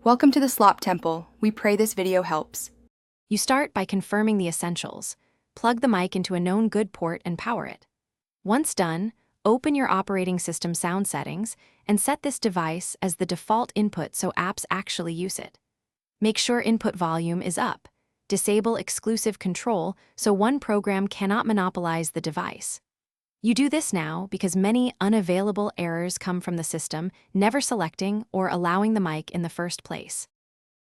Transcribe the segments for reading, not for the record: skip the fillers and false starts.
Welcome to the Slop Temple. We pray this video helps. You start by confirming the essentials. Plug the mic into a known good port and power it. Once done, open your operating system sound settings and set this device as the default input so apps actually use it. Make sure input volume is up. Disable exclusive control so one program cannot monopolize the device. You do this now because many unavailable errors come from the system never selecting or allowing the mic in the first place.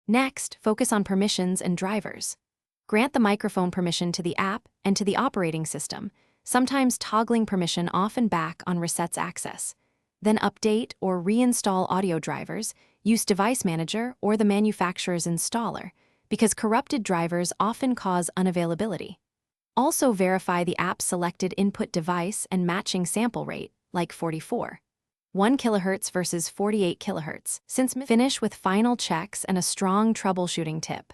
Next, focus on permissions and drivers. Grant the microphone permission to the app and to the operating system, sometimes toggling permission off and back on resets access. Then update or reinstall audio drivers, use Device Manager or the manufacturer's installer, because corrupted drivers often cause unavailability. Also verify the app's selected input device and matching sample rate, like 44. 1 kHz versus 48 kHz. Finish with final checks and a strong troubleshooting tip.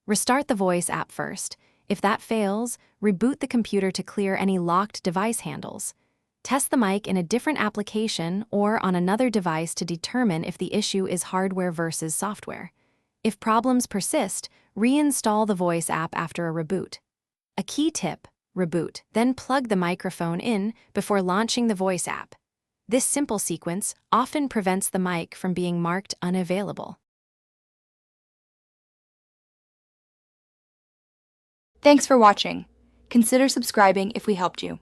Restart the voice app first. If that fails, reboot the computer to clear any locked device handles. Test the mic in a different application or on another device to determine if the issue is hardware versus software. If problems persist, reinstall the voice app after a reboot. A key tip: reboot, then plug the microphone in before launching the voice app. This simple sequence often prevents the mic from being marked unavailable. Thanks for watching. Consider subscribing if we helped you.